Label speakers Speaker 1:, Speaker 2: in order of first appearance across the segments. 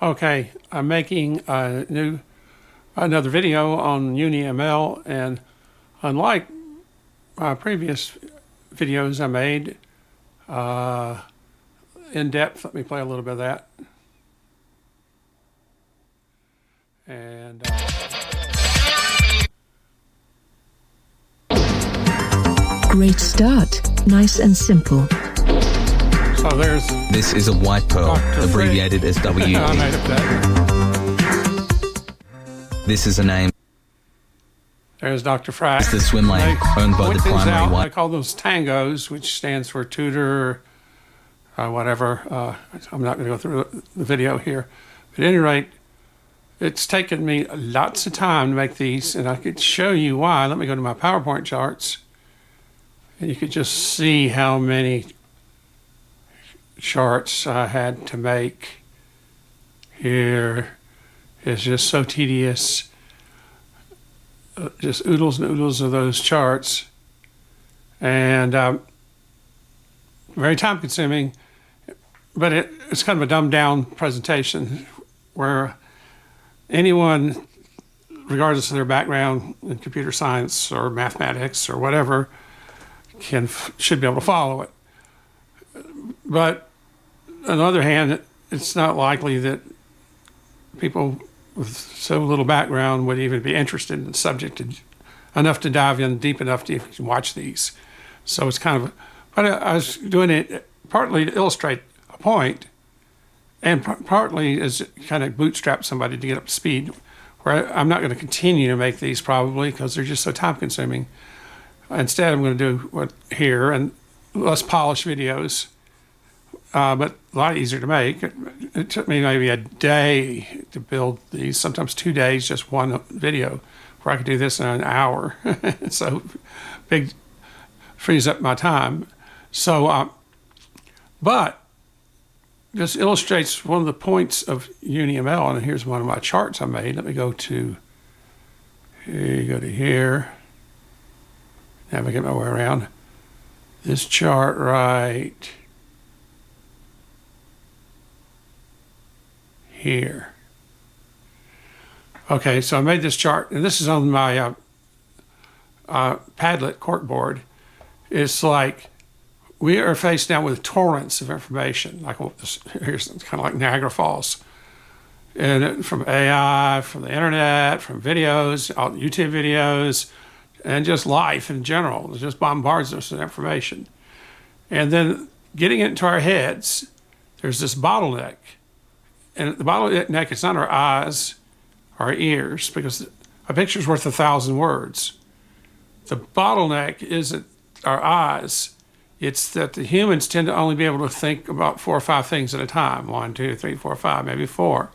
Speaker 1: Okay, I'm making another video on UniML, and unlike my previous videos I made in depth, let me play a little bit of that. And
Speaker 2: great start, nice and simple.
Speaker 1: so there's
Speaker 3: This is a white pearl,
Speaker 1: Dr.
Speaker 3: abbreviated as WP.
Speaker 1: I made up that.
Speaker 3: This is a name.
Speaker 1: There's Dr. Frack.
Speaker 3: It's the swim lane owned by the
Speaker 1: point things
Speaker 3: primary
Speaker 1: out. I
Speaker 3: white.
Speaker 1: call those tangos, which stands for tutor, whatever. I'm not going to go through the video here. But at any rate, it's taken me lots of time to make these, and I could show you why. Let me go to my PowerPoint charts, and you could just see how many charts I had to make. Here is just so tedious. Just oodles and oodles of those charts, and very time consuming, but it's kind of a dumbed down presentation where anyone, regardless of their background in computer science or mathematics or whatever, should be able to follow it. But on the other hand, it's not likely that people with so little background would even be interested in the subject enough to dive in deep enough to watch these. So it's kind of, but I was doing it partly to illustrate a point, and partly as kind of bootstrap somebody to get up to speed, where I'm not going to continue to make these probably because they're just so time consuming. Instead, I'm going to do what here and less polished videos, but a lot easier to make. It took me maybe a day to build these, sometimes 2 days, just one video, where I could do this in an hour. So big, frees up my time. So, but this illustrates one of the points of UniML, and here's one of my charts I made. Let me go to here, navigate my way around. This chart right here. Okay, so I made this chart, and this is on my Padlet cork board. It's like we are faced now with torrents of information. Like here's kind of like Niagara Falls, and from AI, from the internet, from videos, YouTube videos, and just life in general. It just bombards us with information, and then getting it into our heads, there's this bottleneck. And the bottleneck, it's not our eyes, our ears, because a picture's worth 1,000 words. The bottleneck isn't our eyes. It's that the humans tend to only be able to think about 4 or 5 things at a time. 1, 2, 3, 4, 5, maybe 4.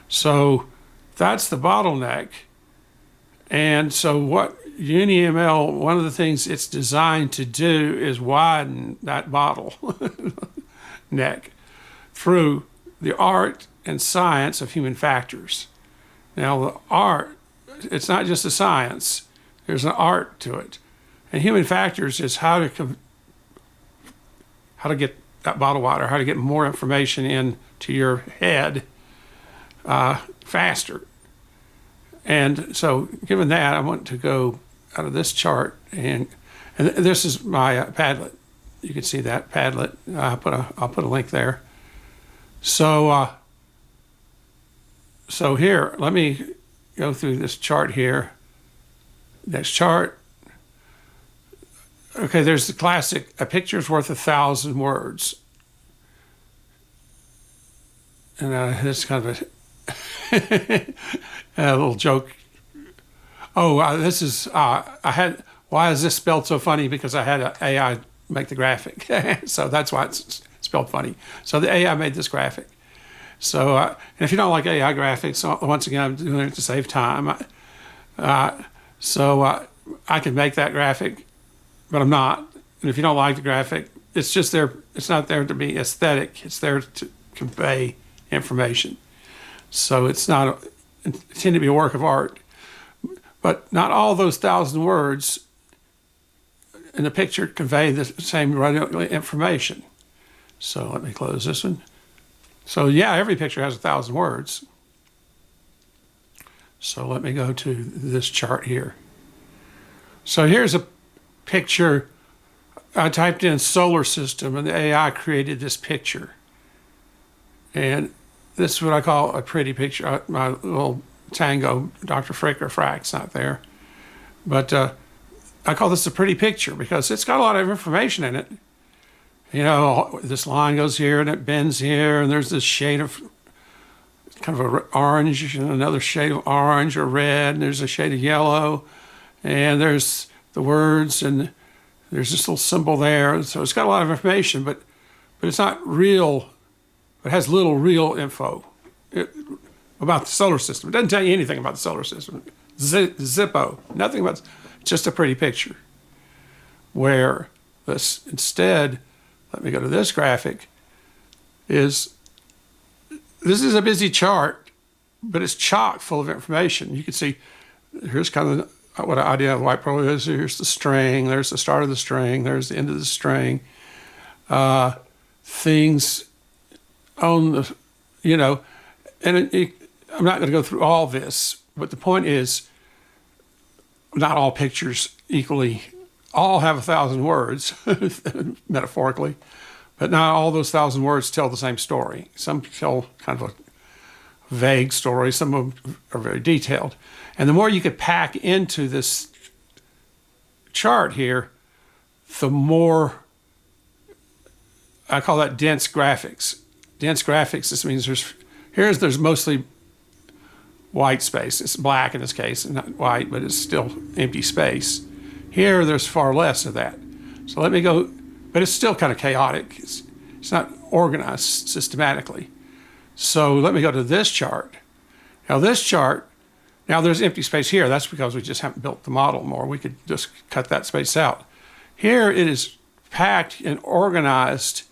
Speaker 1: So that's the bottleneck. And so what UniML, one of the things it's designed to do is widen that bottleneck through the art and science of human factors. Now, the art, it's not just a science, there's an art to it. And human factors is how to get that bottle water, how to get more information into your head faster. And so, given that, I want to go out of this chart, and this is my Padlet. You can see that Padlet. I'll put a link there. So, so here, let me go through this chart here. Next chart. Okay, there's the classic, a picture's worth 1,000 words. And this is kind of a little joke. Oh, this is, why is this spelled so funny? Because I had an AI make the graphic. So that's why it's spelled funny. So the AI made this graphic. So, and if you don't like AI graphics, once again, I'm doing it to save time. So I can make that graphic, but I'm not. And if you don't like the graphic, it's just there. It's not there to be aesthetic. It's there to convey information. So it's not intended to be a work of art. But not all those 1,000 words in the picture convey the same information. So let me close this one. So yeah, every picture has 1,000 words. So let me go to this chart here. So here's a picture. I typed in solar system and the AI created this picture. And this is what I call a pretty picture. My little tango, Dr. Frick or Frack's not there. But I call this a pretty picture because it's got a lot of information in it. You know, this line goes here and it bends here, and there's this shade of kind of orange and another shade of orange or red, and there's a shade of yellow, and there's the words, and there's this little symbol there. So it's got a lot of information, but it's not real. It has little real info about the solar system. It doesn't tell you anything about the solar system. Zippo, nothing about, just a pretty picture. Where this instead, let me go to this graphic, this is a busy chart, but it's chock full of information. You can see, here's kind of what an idea of white pearl is. Here's the string, there's the start of the string, there's the end of the string. Things on the, you know, and I'm not going to go through all this, but the point is, not all pictures equally, all have 1,000 words, metaphorically, but not all those 1,000 words tell the same story. Some tell kind of a vague story, some of them are very detailed. And the more you could pack into this chart here, the more, I call that dense graphics. Dense graphics, this means there's mostly white space. It's black in this case, and not white, but it's still empty space. Here, there's far less of that. So let me go, but it's still kind of chaotic. It's not organized systematically. So let me go to this chart. Now this chart, now there's empty space here. That's because we just haven't built the model more. We could just cut that space out. Here it is packed and organized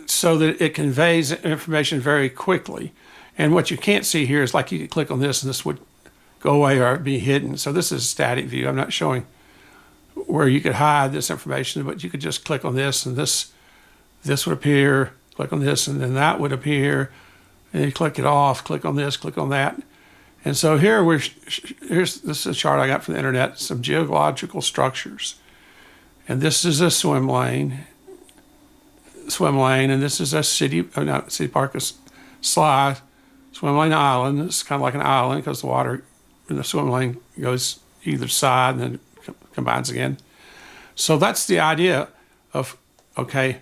Speaker 1: so that it conveys information very quickly. And what you can't see here is like you could click on this and this would go away or be hidden. So this is a static view. I'm not showing where you could hide this information, but you could just click on this and this would appear, click on this and then that would appear, and you click it off, click on this, click on that. And so here this is a chart I got from the internet, some geological structures. And this is a swim lane, and this is a city park is Sly, swim lane island. It's kind of like an island because the water in the swim lane goes either side and then combines again. So that's the idea of, okay,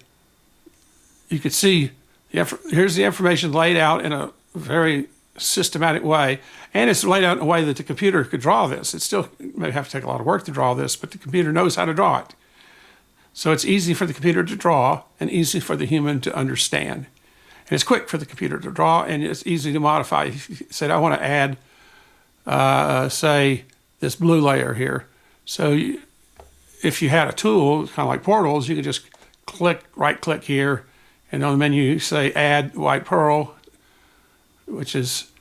Speaker 1: you could see, here's the information laid out in a very systematic way, and it's laid out in a way that the computer could draw this. It still may have to take a lot of work to draw this, but the computer knows how to draw it. So it's easy for the computer to draw and easy for the human to understand. And it's quick for the computer to draw, and it's easy to modify. If you said, I want to add, say, this blue layer here. So if you had a tool, kind of like portals, you could just right-click here, and on the menu you say Add White Pearl, which is,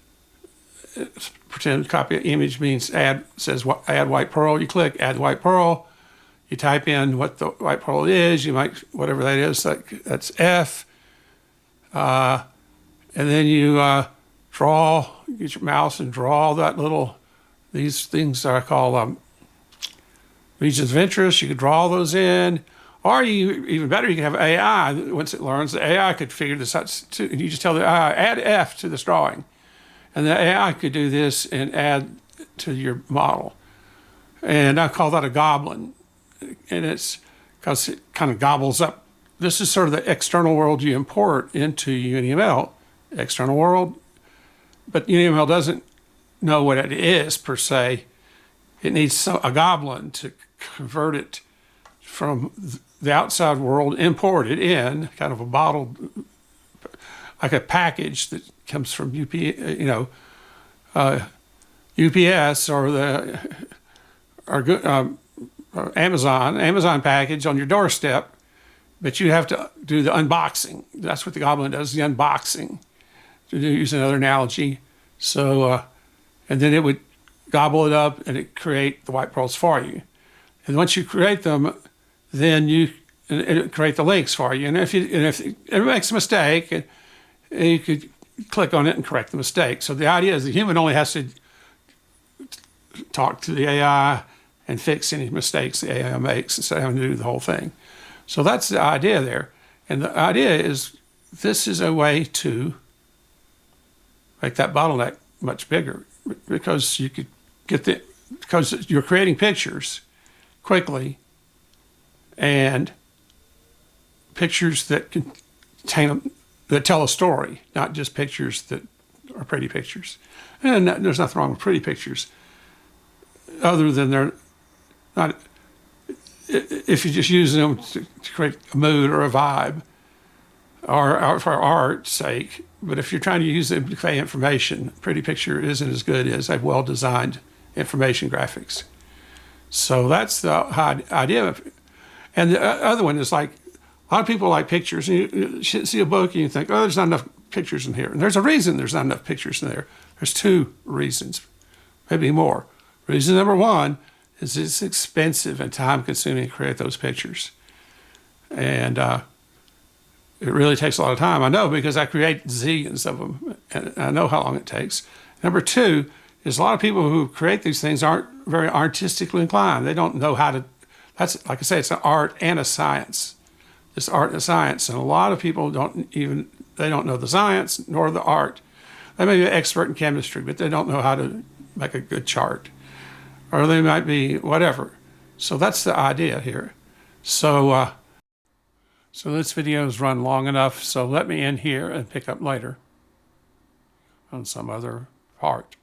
Speaker 1: pretend copy image means add White Pearl. You click Add White Pearl. You type in what the white pearl is. You might, whatever that is, that's F. And then you get your mouse and draw that little, these things are called regions of interest. You could draw those in. Or even better, you can have AI. Once it learns, the AI could figure this out too. And you just tell the AI, add F to this drawing. And the AI could do this and add to your model. And I call that a goblin. And it's because it kind of gobbles up. This is sort of the external world you import into UniML, external world. But UniML doesn't know what it is per se. It needs a goblin to convert it from the outside world, import it in, kind of a bottled, like a package that comes from UPS or Amazon package on your doorstep, but you have to do the unboxing. That's what the goblin does, the unboxing, to use another analogy. So, and then it would gobble it up and it create the white pearls for you. And once you create them, then it create the links for you. And if it makes a mistake, and you could click on it and correct the mistake. So the idea is the human only has to talk to the AI and fix any mistakes the AI makes instead of having to do the whole thing. So that's the idea there. And the idea is this is a way to make that bottleneck much bigger, because you could because you're creating pictures quickly, and pictures that that tell a story, not just pictures that are pretty pictures. And there's nothing wrong with pretty pictures, other than they're not, if you just use them to create a mood or a vibe, or for art's sake. But if you're trying to use them to convey information, a pretty picture isn't as good as a well-designed information graphics. So that's the idea of it. And the other one is like, a lot of people like pictures. And you see a book and you think, oh, there's not enough pictures in here. And there's a reason there's not enough pictures in there. There's two reasons, maybe more. Reason number one is it's expensive and time-consuming to create those pictures. And it really takes a lot of time. I know, because I create zillions of them, and I know how long it takes. Number two is a lot of people who create these things aren't very artistically inclined. They don't know how to, that's, like I say, it's an art and a science. It's art and a science, and a lot of people they don't know the science nor the art. They may be an expert in chemistry, but they don't know how to make a good chart. Or they might be whatever. So that's the idea here. So this video has run long enough, so let me end here and pick up later on some other part.